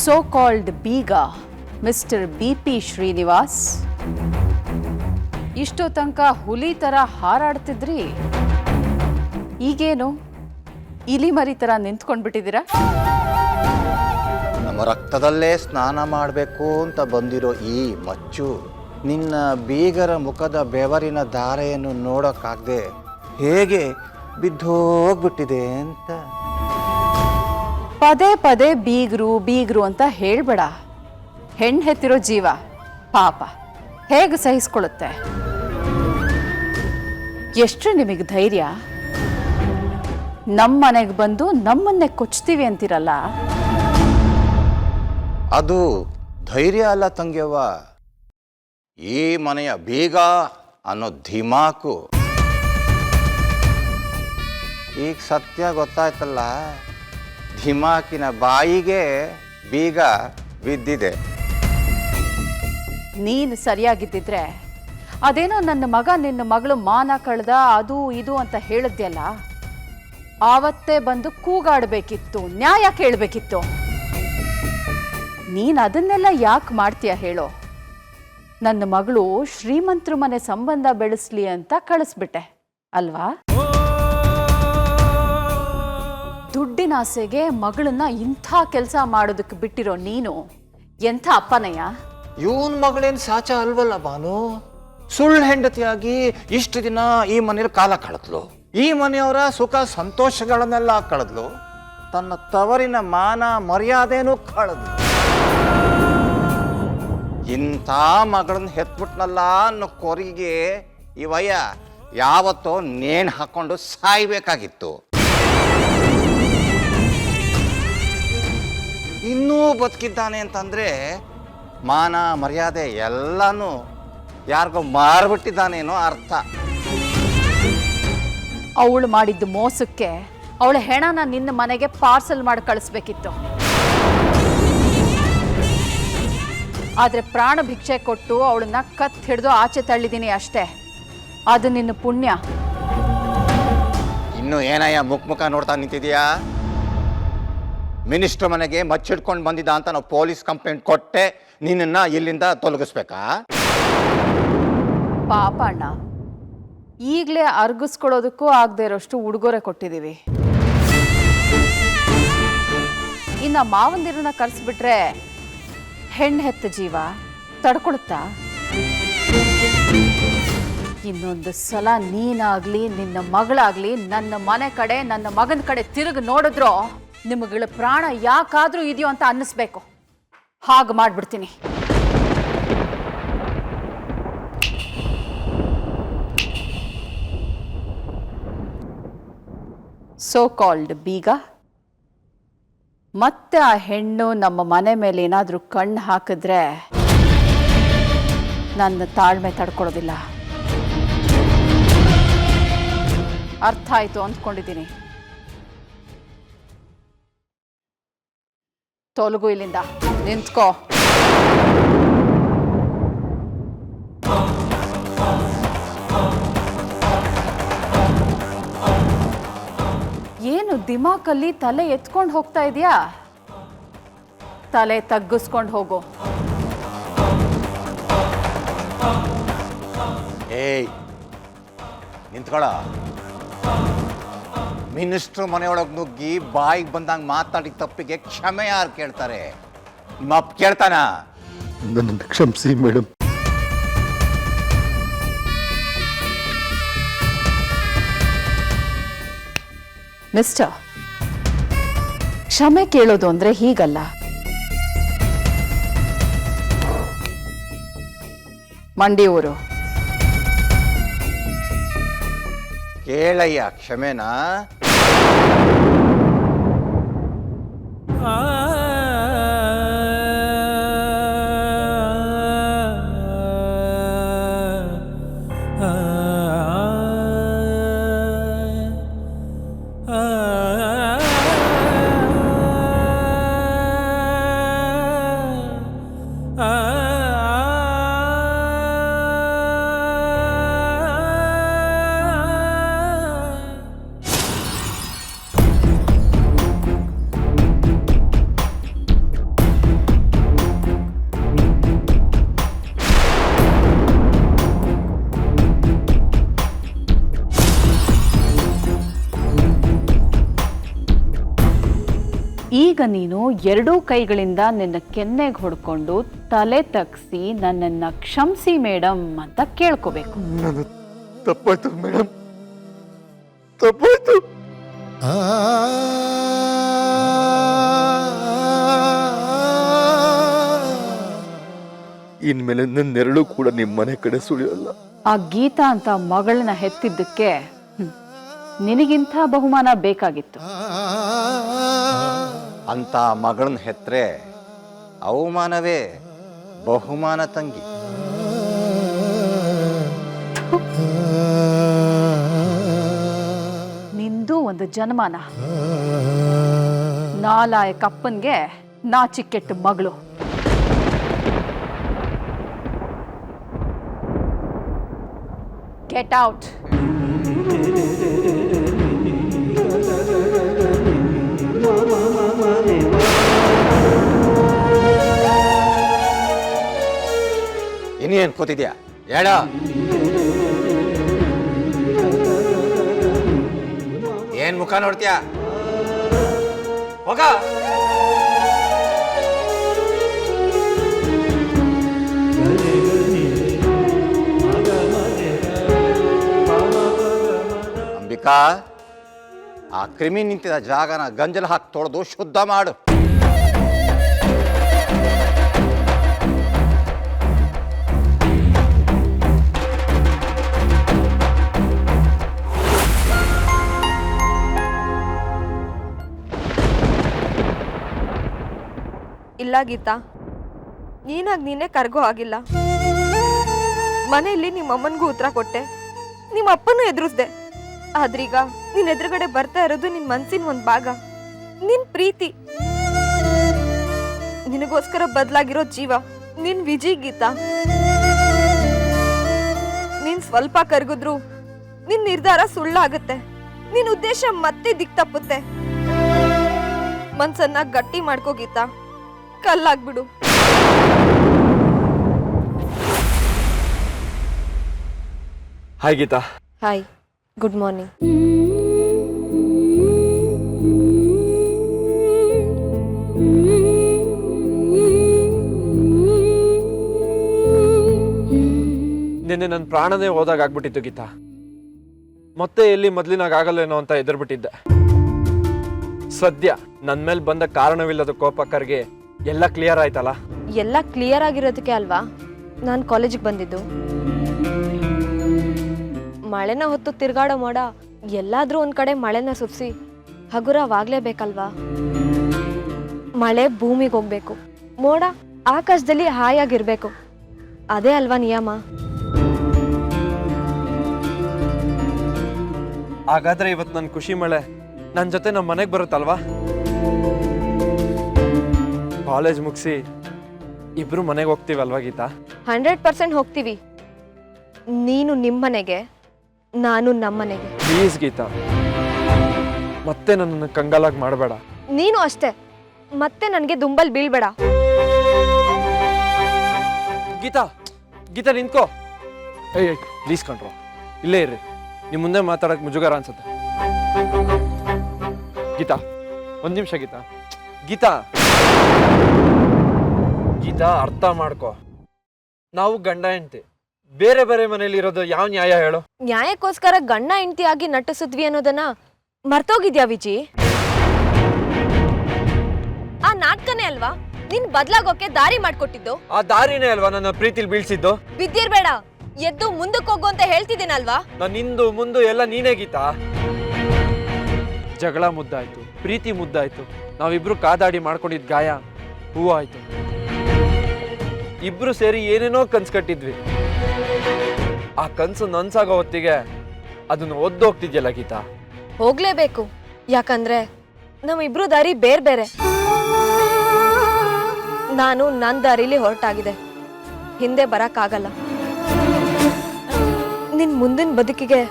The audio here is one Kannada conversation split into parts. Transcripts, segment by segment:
ಸೋ ಕಾಲ್ಡ್ ಬೀಗ ಮಿಸ್ಟರ್ BP ಶ್ರೀನಿವಾಸ್. ಇಷ್ಟೋ ತನಕ ಹುಲಿ ಥರ ಹಾರಾಡ್ತಿದ್ರಿ, ಈಗೇನು ಇಲಿ ಮರಿ ಥರ ನಿಂತ್ಕೊಂಡ್ಬಿಟ್ಟಿದ್ದೀರಾ? ನಮ್ಮ ರಕ್ತದಲ್ಲೇ ಸ್ನಾನ ಮಾಡಬೇಕು ಅಂತ ಬಂದಿರೋ ಈ ಮಚ್ಚು ನಿನ್ನ ಬೀಗರ ಮುಖದ ಬೆವರಿನ ಧಾರೆಯನ್ನು ನೋಡೋಕ್ಕಾಗದೆ ಹೇಗೆ ಬಿದ್ದೋಗ್ಬಿಟ್ಟಿದೆ ಅಂತ. ಪದೇ ಪದೇ ಬೀಗ್ರು ಅಂತ ಹೇಳ್ಬೇಡ. ಹೆಣ್ಣು ಹೆತ್ತಿರೋ ಜೀವ ಪಾಪ ಹೇಗೆ ಸಹಿಸ್ಕೊಳ್ಳುತ್ತೆ? ಎಷ್ಟು ನಿಮಗೆ ಧೈರ್ಯ? ನಮ್ಮ ಮನೆಗೆ ಬಂದು ನಮ್ಮನ್ನೇ ಕೊಚ್ತೀವಿ ಅಂತೀರಲ್ಲ. ಅದು ಧೈರ್ಯ ಅಲ್ಲ ತಂಗ್ಯವ್ವ, ಈ ಮನೆಯ ಬೀಗ ಅನ್ನೋ ಧಿಮಾಕು. ಈಗ ಸತ್ಯ ಗೊತ್ತಾಯ್ತಲ್ಲ, ಧಿಮಾಕಿನ ಬಾಯಿಗೆ ಬೀಗ ಬಿದ್ದಿದೆ. ನೀನು ಸರಿಯಾಗಿದ್ದಿದ್ರೆ ಅದೇನೋ ನನ್ನ ಮಗ ನಿನ್ನ ಮಗಳು ಮಾನ ಕಳೆದ ಅದು ಇದು ಅಂತ ಹೇಳಿದ್ಯಲ್ಲ, ಆವತ್ತೇ ಬಂದು ಕೂಗಾಡಬೇಕಿತ್ತು, ನ್ಯಾಯ ಕೇಳಬೇಕಿತ್ತು. ನೀನು ಅದನ್ನೆಲ್ಲ ಯಾಕೆ ಮಾಡ್ತೀಯ ಹೇಳೋ? ನನ್ನ ಮಗಳು ಶ್ರೀಮಂತರ ಮನೆ ಸಂಬಂಧ ಬೆಳೆಸ್ಲಿ ಅಂತ ಕಳಿಸ್ಬಿಟ್ಟೆ ಅಲ್ವಾ? ದುಡ್ಡಿನ ಆಸೆಗೆ ಮಗಳನ್ನ ಇಂಥ ಕೆಲಸ ಮಾಡೋದಕ್ಕೆ ಬಿಟ್ಟಿರೋ ನೀನು ಎಂಥ ಅಪ್ಪನಯ್ಯ? ಇವನ್ ಮಗಳೇನು ಸಾಚ ಅಲ್ವಲ್ಲ ಬಾನು. ಸುಳ್ಳು ಹೆಂಡತಿಯಾಗಿ ಇಷ್ಟು ದಿನ ಈ ಮನೆಯಲ್ಲಿ ಕಾಲ ಕಳೆದ್ಲು, ಈ ಮನೆಯವರ ಸುಖ ಸಂತೋಷಗಳನ್ನೆಲ್ಲ ಕಳೆದ್ಲು, ತನ್ನ ತವರಿನ ಮಾನ ಮರ್ಯಾದೆನೂ ಕಳೆದ್ಲು. ಇಂಥ ಮಗಳನ್ನ ಹೆತ್ಬಿಟ್ನಲ್ಲ ಅನ್ನೋ ಕೊರಿಗೆ ಇವಯ್ಯ ಯಾವತ್ತೋ ನೇಣು ಹಾಕೊಂಡು ಸಾಯ್ಬೇಕಾಗಿತ್ತು. ಇನ್ನೂ ಬದುಕಿದ್ದಾನೆ ಅಂತಂದ್ರೆ ಮಾನ ಮರ್ಯಾದೆ ಎಲ್ಲನೂ ಯಾರಿಗೋ ಮಾರ್ಬಿಟ್ಟಿದ್ದಾನೇನೋ ಅರ್ಥ. ಅವಳು ಮಾಡಿದ್ದು ಮೋಸಕ್ಕೆ ಅವಳ ಹೆಣನ ನಿನ್ನ ಮನೆಗೆ ಪಾರ್ಸಲ್ ಮಾಡಿ ಕಳಿಸ್ಬೇಕಿತ್ತು. ಆದ್ರೆ ಪ್ರಾಣ ಭಿಕ್ಷೆ ಕೊಟ್ಟು ಅವಳನ್ನ ಕತ್ ಹಿಡಿದು ಆಚೆ ತಳ್ಳಿದ್ದೀನಿ ಅಷ್ಟೇ. ಅದು ನಿನ್ನ ಪುಣ್ಯ. ಇನ್ನು ಏನಯ್ಯ ಮುಖ ನೋಡ್ತಾ ನಿಂತಿದ್ಯಾ? ಮಿನಿಸ್ಟರ್ ಮನೆಗೆ ಮಚ್ಚಿಡ್ಕೊಂಡು ಬಂದಿದ್ದ ಅಂತ ನಾವು ಪೊಲೀಸ್ ಕಂಪ್ಲೇಂಟ್ ಕೊಟ್ಟೆ ನಿನ್ನನ್ನ ಇಲ್ಲಿಂದ ತೊಲಗಿಸ್ಬೇಕಾ? ಪಾಪ ಅಣ್ಣ, ಈಗಲೇ ಅರ್ಗಿಸ್ಕೊಳ್ಳೋದಕ್ಕೂ ಆಗದೆ ಇರೋಷ್ಟು ಉಡುಗೊರೆ ಕೊಟ್ಟಿದ್ದೀವಿ. ಇನ್ನು ಮಾವಂದಿರನ್ನ ಕರೆಸ್ಬಿಟ್ರೆ ಹೆಣ್ಣು ಹೆತ್ತ ಜೀವ ತಡ್ಕೊಳುತ್ತಾ? ಇನ್ನೊಂದು ಸಲ ನೀನಾಗ್ಲಿ ನಿನ್ನ ಮಗಳಾಗ್ಲಿ ನನ್ನ ಮನೆ ಕಡೆ ನನ್ನ ಮಗನ ಕಡೆ ತಿರುಗಿ ನೋಡಿದ್ರೋ ನಿಮಗಳ ಪ್ರಾಣ ಯಾಕಾದ್ರೂ ಇದೆಯೋ ಅಂತ ಅನ್ನಿಸ್ಬೇಕು. ಹಾಗೆ ಮಾಡ್ಬಿಡ್ತೀನಿ. ಸೋ ಕಾಲ್ಡ್ ಬೀಗ, ಮತ್ತೆ ಆ ಹೆಣ್ಣು ನಮ್ಮ ಮನೆ ಮೇಲೆ ಏನಾದರೂ ಕಣ್ಣು ಹಾಕಿದ್ರೆ ನನ್ನ ತಾಳ್ಮೆ ತಡ್ಕೊಳ್ಳೋದಿಲ್ಲ. ಅರ್ಥ ಆಯ್ತು ಅಂದ್ಕೊಂಡಿದ್ದೀನಿ. ತೊಲಗು ಇಲ್ಲಿಂದ, ನಿಂತ್ಕೋ. ಏನು ದಿಮಾಕಲ್ಲಿ ತಲೆ ಎತ್ಕೊಂಡು ಹೋಗ್ತಾ ಇದೆಯಾ? ತಲೆ ತಗ್ಗಿಸ್ಕೊಂಡು ಹೋಗು. ಏಯ್ ನಿಂತ್ಕೊಳ. ಮಿನಿಸ್ಟ್ರ್ ಮನೆಯೊಳಗೆ ನುಗ್ಗಿ ಬಾಯಿಗೆ ಬಂದಂಗೆ ಮಾತಾಡಿದ ತಪ್ಪಿಗೆ ಕ್ಷಮೆ ಯಾರು ಕೇಳ್ತಾರೆ? ನಿಮ್ಮ ಅಪ್ಪ ಕೇಳ್ತಾನ? ನನ್ನನ್ನು ಕ್ಷಮಿಸಿ ಮೇಡಮ್. ಮಿಸ್ಟರ್, ಕ್ಷಮೆ ಕೇಳೋದು ಅಂದ್ರೆ ಹೀಗಲ್ಲ. ಮಂಡಿಯೂರು ಕೇಳಯ್ಯ ಕ್ಷಮೆನಾ? ಈಗ ನೀನು ಎರಡೂ ಕೈಗಳಿಂದ ನಿನ್ನ ಕೆನ್ನೆಗೆ ಹೊಡ್ಕೊಂಡು ತಲೆ ತಗ್ಸಿ ನನ್ನನ್ನು ಕ್ಷಮಿಸಿ ಮೇಡಮ್ ಅಂತ ಕೇಳ್ಕೋಬೇಕು. ನನ್ನ ತಪ್ಪಾಯ್ತು ಮೇಡಮ್, ತಪ್ಪಾಯ್ತು. ಇನ್ಮೇಲೆ ನನ್ನ ನೆರಳು ಕೂಡ ನಿಮ್ಮ ಮನೆ ಕಡೆ ಸುಳಿಯಲ್ಲ. ಆ ಗೀತಾ ಅಂತ ಮಗಳನ್ನ ಹೆತ್ತಿದ್ದಕ್ಕೆ ನಿನಗಿಂಥ ಬಹುಮಾನ ಬೇಕಾಗಿತ್ತು. ಅಂತ ಮಗಳನ್ನ ಹೆತ್ರೆ ಅವಮಾನವೇ ಬಹುಮಾನ ತಂಗಿ. ನಿಂದು ಒಂದು ಜನ್ಮಾನ. ನಾಲಾಯಕಪ್ಪನ್ಗೆ ನಾಚಿಕೆಟ್ಟ ಮಗಳು. Get out. ಇನ್ನೇನು ಕೂತಿದ್ಯಾ? ಹೇಳ. ಏನ್ ಮುಖ ನೋಡ್ತೀಯಾ? ಹೋಗ. ಅಂಬಿಕಾ, ಆ ಕ್ರಿಮಿ ನಿಂತಿದ್ದ ಜಾಗನ ಗಂಜಲ ಹಾಕಿ ತೊಳೆದು ಶುದ್ಧ ಮಾಡು. ಇಲ್ಲ ಗೀತಾ, ನೀನಾಗಿ ನೀನೇ ಕರ್ಗೋ ಆಗಿಲ್ಲ. ಮನೆಯಲ್ಲಿ ನಿಮ್ಮ ಅಮ್ಮನಿಗೂ ಉತ್ತರ ಕೊಟ್ಟೆ, ನಿಮ್ಮ ಅಪ್ಪನೂ ಎದುರಿಸ್ದೆ. ಆದ್ರೀಗ ನಿನ್ ಎದುರುಗಡೆ ಬರ್ತಾ ಇರೋದು ನಿನ್ ಮನ್ಸಿನ ಒಂದ್ ಭಾಗ, ನಿನ್ ಪ್ರೀತಿ. ನಿನಗೋಸ್ಕರ ಬದಲಾಗಿರೋ ಜೀವ ನಿನ್ ವಿಜಯ್. ಗೀತಾ, ನೀನ್ ಸ್ವಲ್ಪ ಕರ್ಗಿದ್ರು ನಿನ್ ನಿರ್ಧಾರ ಸುಳ್ಳಾಗುತ್ತೆ, ನಿನ್ ಉದ್ದೇಶ ಮತ್ತೆ ದಿಕ್ ತಪ್ಪುತ್ತೆ. ಮನ್ಸನ್ನ ಗಟ್ಟಿ ಮಾಡ್ಕೋ ಗೀತಾ, ಕಲ್ಲಾಗ್ಬಿಡು. Hi Geeta. Hi, good morning. ನಿನ್ನೆ ನನ್ನ ಪ್ರಾಣನೇ ಹೋದಾಗ ಆಗ್ಬಿಟ್ಟಿತ್ತು ಗೀತಾ. ಮತ್ತೆ ಎಲ್ಲಿ ಮೊದ್ಲಿನಾಗ ಆಗಲ್ಲೇನೋ ಅಂತ ಎದುರ್ಬಿಟ್ಟಿದ್ದೆ. ಸದ್ಯ ನನ್ನ ಮೇಲೆ ಬಂದ ಕಾರಣವಿಲ್ಲದ ಕೋಪಕ್ಕರ್ಗೆ ಎಲ್ಲ ಕ್ಲಿಯರ್ ಆಯ್ತಲ್ಲ. ಎಲ್ಲ ಕ್ಲಿಯರ್ ಆಗಿರೋದಕ್ಕೆ ಅಲ್ವಾ ನಾನು ಕಾಲೇಜಿಗೆ ಬಂದಿದ್ದು. ಮಳೆನ ಹೊತ್ತು ತಿರ್ಗಾಡೋ ಮೋಡ ಎಲ್ಲಾದ್ರೂ ಒಂದ್ ಕಡೆ ಮಳೆನ ಸುರಿಸಿ ಹಗುರವಾಗ್ಲೇಬೇಕಲ್ವಾ. ಮಳೆ ಭೂಮಿಗೆ ಹೋಗ್ಬೇಕು, ಮೋಡ ಆಕಾಶದಲ್ಲಿ ಹಾಯಾಗಿರ್ಬೇಕು. ಅದೇ ಅಲ್ವಾ ನಿಯಮ. ಹಾಗಾದ್ರೆ ಇವತ್ತು ನನ್ನ ಖುಷಿ ಮಳೆ ನನ್ನ ಜೊತೆ ನಮ್ಮ ಮನೆಗೆ ಬರುತ್ತಲ್ವಾ? ಕಾಲೇಜ್ ಮುಗಿಸಿ ಇಬ್ರು ಮನೆಗೆ ಹೋಗ್ತೀವಲ್ವಾ ಗೀತಾ? 100% ಹೋಗ್ತೀವಿ. ನೀನು ನಿಮ್ಮನೆಗೆ, ನಾನು ನಮ್ಮನೆಗೆ. ಪ್ಲೀಸ್ ಗೀತಾ, ಮತ್ತೆ ನನ್ನನ್ನು ಕಂಗಾಲಾಗಿ ಮಾಡಬೇಡ. ನೀನು ಅಷ್ಟೇ, ಮತ್ತೆ ನನಗೆ ದುಂಬಲ್ ಬೀಳ್ಬೇಡ. ಗೀತಾ, ಗೀತಾ ನಿಂತ್ಕೋ. ಏಯ್ ಪ್ಲೀಸ್ ಕಣ್ರೋ, ಇಲ್ಲೇ ಇರ್ರಿ. ನಿಮ್ಮ ಮುಂದೆ ಮಾತಾಡಕ್ ಮುಜುಗರ ಅನ್ಸುತ್ತೆ. ಗೀತಾ, ಒಂದ್ ನಿಮಿಷ ಗೀತಾ. ಗೀತಾ, ಗೀತಾ ಅರ್ಥ ಮಾಡ್ಕೋ. ನಾವು ಗಂಡ ಹೆಂಡತಿ ಬೇರೆ ಬೇರೆ ಮನೇಲಿ ಇರೋದು ಯಾವ ನ್ಯಾಯ ಹೇಳು? ನ್ಯಾಯಕ್ಕೋಸ್ಕರ ಗಂಡ ಹೆಂಡತಿಯಾಗಿ ನಟಿಸಿದ್ವಿ ಅನ್ನೋದನ್ನ ಮರ್ತೋಗಿದ್ಯಾ ವಿಜಿ? ಆ ನಾಟಕನೇ ಅಲ್ವಾ ನಿನ್ ಬದ್ಲಾಗೋಕೆ ದಾರಿ ಮಾಡ್ಕೊಟ್ಟಿದ್ದು? ಆ ದಾರಿನೇ ಅಲ್ವಾ ನನ್ನ ಪ್ರೀತಿಲಿ ಬೀಳ್ಸಿದ್ದು? ಬಿದ್ದಿರ್ಬೇಡ, ಎದ್ದು ಮುಂದಕ್ಕೆ ಹೋಗು ಅಂತ ಹೇಳ್ತಿದ್ದೀನಲ್ವಾ? ನಾನು ಹಿಂದು ಮುಂದು ಎಲ್ಲ ನೀನೇ ಗೀತಾ. ಜಗಳ ಮುದ್ದಾಯ್ತು, ಪ್ರೀತಿ ಮುದ್ದಾಯ್ತು, ನಾವಿಬ್ರು ಕಾದಾಡಿ ಮಾಡ್ಕೊಂಡಿದ್ ಗಾಯ ಹೂವು ಆಯ್ತು. ಇಬ್ರು ಸೇರಿ ಏನೇನೋ ಕನ್ಸು ಕಟ್ಟಿದ್ವಿ. ಆ ಕನ್ಸು ನನ್ಸಾಗೋ ಹೊತ್ತಿಗೆ ಅದನ್ನ ಒದ್ದೋಗ್ತಿದ್ಯಲ್ಲ ಗೀತಾ. ಹೋಗ್ಲೇಬೇಕು, ಯಾಕಂದ್ರೆ ನಮ್ಮಿಬ್ರು ದಾರಿ ಬೇರೆ ಬೇರೆ. ನಾನು ನನ್ನ ದಾರಿಲಿ ಹೊರಟಾಗಿದೆ, ಹಿಂದೆ ಬರಕ್ಕಾಗಲ್ಲ. ನಿನ್ ಮುಂದಿನ ಬದುಕಿಗೆ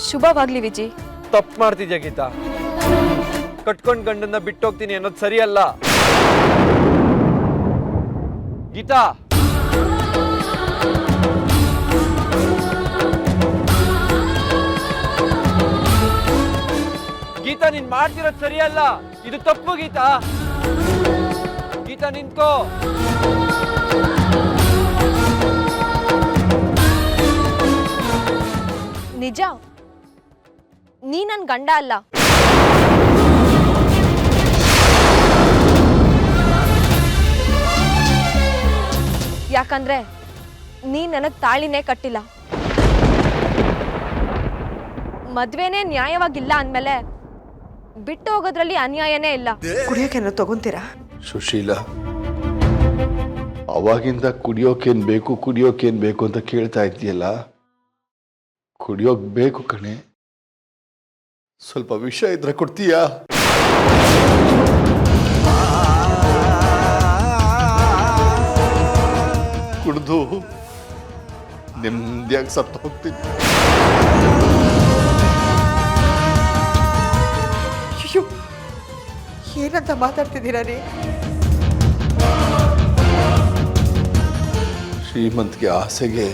ಶುಭವಾಗ್ಲಿ ವಿಜಿ. ತಪ್ಪು ಮಾಡ್ತಿದ್ಯಾ ಗೀತಾ. ಕಟ್ಕೊಂಡ್ ಗಂಡನ್ನ ಬಿಟ್ಟೋಗ್ತೀನಿ ಅನ್ನೋದು ಸರಿಯಲ್ಲ ಗೀತಾ. ಗೀತಾ ನೀನ್ ಮಾಡ್ತಿರೋದು ಸರಿಯಲ್ಲ, ಇದು ತಪ್ಪು ಗೀತಾ. ಗೀತಾ ನಿಂತ್ಕೋ. ನಿಜ, ನೀ ನನ್ ಗಂಡ ಅಲ್ಲ. ಯಾಕಂದ್ರೆ ನೀ ನನಗ್ ತಾಳಿನೇ ಕಟ್ಟಿಲ್ಲ. ಮದ್ವೆನೇ ನ್ಯಾಯವಾಗಿಲ್ಲ ಅಂದ್ಮೇಲೆ ಬಿಟ್ಟು ಹೋಗೋದ್ರಲ್ಲಿ ಅನ್ಯಾಯನೇ ಇಲ್ಲ. ಕುಡಿಯೋಕೆಲ್ಲ ತಗೊಂತೀರಾ? ಸುಶೀಲ, ಅವಾಗಿಂದ ಕುಡಿಯೋಕೇನ್ ಬೇಕು ಅಂತ ಕೇಳ್ತಾ ಇದ್ದೀಯಲ್ಲ, ಕುಡಿಯೋಕ್ ಬೇಕು ಕಣೆ. ಸ್ವಲ್ಪ ವಿಷ ಇದ್ರೆ ಕೊಡ್ತೀಯಾ? ಕುಡ್ದು ನೆಮ್ಮದಿಯಾಗಿ ಸತ್ತು ಹೋಗ್ತೀನಿ. ಅಯ್ಯೋ, ಏನಂತ ಮಾತಾಡ್ತಿದ್ದೀರಾ ರೀ? ಶ್ರೀಮಂತಿಗೆ ಆಸೆಗೆ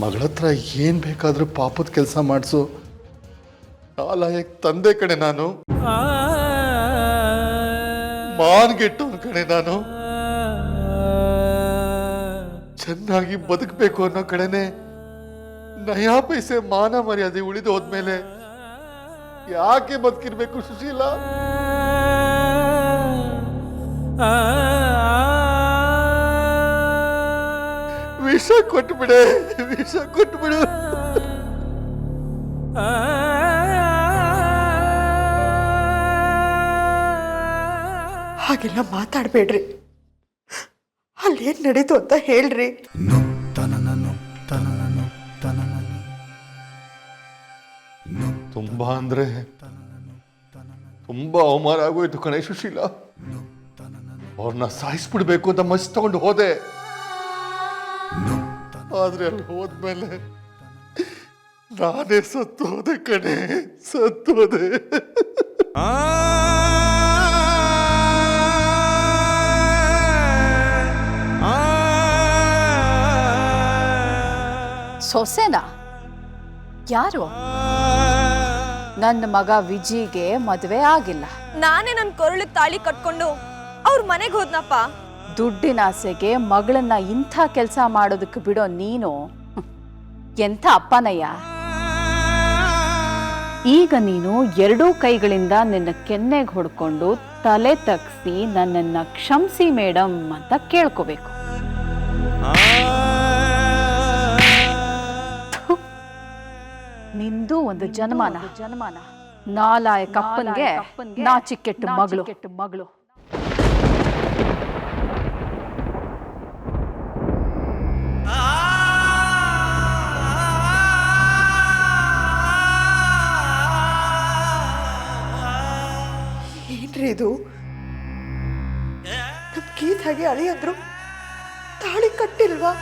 ಮಗಳ ಹತ್ರ ಏನ್ ಬೇಕಾದ್ರೂ ಪಾಪದ ಕೆಲಸ ಮಾಡಿಸು ನಾಲಾಯಕ್ ತಂದೆ ಕಣೆ ನಾನು. ಮಾನ್ಗೆಟ್ಟವನ್ ಕಣೆ ನಾನು. ಚೆನ್ನಾಗಿ ಬದುಕಬೇಕು ಅನ್ನೋ ಕಡೆನೆ ನಯಾ ಪೈಸೆ ಮಾನ ಮರ್ಯಾದೆ ಉಳಿದು ಹೋದ್ಮೇಲೆ ಯಾಕೆ ಬದುಕಿರ್ಬೇಕು ಸುಶೀಲ? ವಿಷ ಕೊಟ್ಬಿಡೆ, ವಿಷ ಕೊಟ್ಬಿಡು. ಹಾಗೆಲ್ಲ ಮಾತಾಡ್ಬೇಡ್ರಿ. ಅಲ್ಲೇನ್ ನಡೀತು ಅಂತ ಹೇಳ್ರಿ. ತುಂಬಾ ಅಂದ್ರೆ ತುಂಬಾ ಅವಮಾನ ಆಗೋಯ್ತು ಕಣೆ ಸುಶೀಲ. ಅವ್ರನ್ನ ಸಾಯಿಸ್ಬಿಡ್ಬೇಕು ಅಂತ ಮಸ್ತ್ ತಗೊಂಡು ಹೋದೆ. ಆದ್ರೆ ಅಲ್ಲಿ ಹೋದ್ಮೇಲೆ ನಾನೇ ಸತ್ತು ಹೋದೆ ಕಣೆ, ಸತ್ತು ಹೋದೆ. ಸೊಸೆನಾ? ಯಾರು? ನನ್ನ ಮಗ ವಿಜಿಗೆ ಮದುವೆ ಆಗಿಲ್ಲ. ನಾನೇ ನನ್ ಕೊರಳಿಗೆ ತಾಳಿ ಕಟ್ಕೊಂಡು ಅವ್ರ ಮನೆಗೆ ಹೋದ್ನಪ್ಪ. ದುಡ್ಡಿನ ಆಸೆಗೆ ಮಗಳನ್ನ ಇಂಥ ಕೆಲಸ ಮಾಡೋದಕ್ಕೆ ಬಿಡೋ ನೀನು ಎಂಥ ಅಪ್ಪನಯ್ಯ. ಈಗ ನೀನು ಎರಡೂ ಕೈಗಳಿಂದ ನಿನ್ನ ಕೆನ್ನೆಗೆ ಹೊಡ್ಕೊಂಡು ತಲೆ ತಗ್ಸಿ ನನ್ನನ್ನ ಕ್ಷಮಿಸಿ ಮೇಡಮ್ ಅಂತ ಕೇಳ್ಕೋಬೇಕು. ನಿಂದು ಒಂದು ಜನ್ಮಾನ ನಾಲಾಯಕ ಅಪ್ಪನ್ಗೆ ನಾಚಿಕೆಟ್ಟು ಮಗಳು. ಏನ್ರಿ ಇದು? ನಮ್ ಗೀತ್ ಹಾಗೆ ಅಳಿಯಂದ್ರು ತಾಳಿ ಕಟ್ಟಿಲ್ವಾ?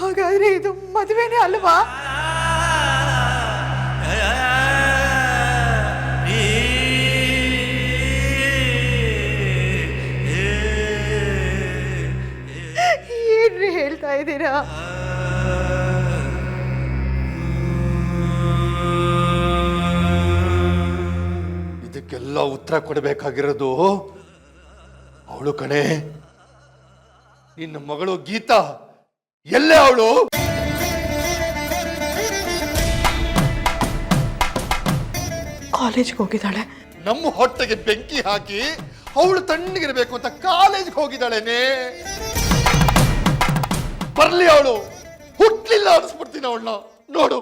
ಹಾಗಾದ್ರೆ ಇದು ಮದುವೆನೇ ಅಲ್ವಾ? ಏನ್ರಿ ಹೇಳ್ತಾ ಇದ್ದೀರಾ? ಇದಕ್ಕೆಲ್ಲ ಉತ್ತರ ಕೊಡಬೇಕಾಗಿರೋದು ಅವಳು ಕಣೆ, ನಿನ್ನ ಮಗಳು ಗೀತಾ. ಎಲ್ಲೇ ಅವಳು? ಕಾಲೇಜ್ಗೆ ಹೋಗಿದ್ದಾಳೆ. ನಮ್ಮ ಹೊಟ್ಟೆಗೆ ಬೆಂಕಿ ಹಾಕಿ ಅವಳು ತಣ್ಣಗಿರ್ಬೇಕು ಅಂತ ಕಾಲೇಜ್ಗೆ ಹೋಗಿದ್ದಾಳೇನೆ. ಬರ್ಲಿ ಅವಳು, ಹುಟ್ಲಿಲ್ಲ ಅನ್ಸ್ಬಿಡ್ತೀನಿ ಅವಳನ್ನ. ನೋಡು.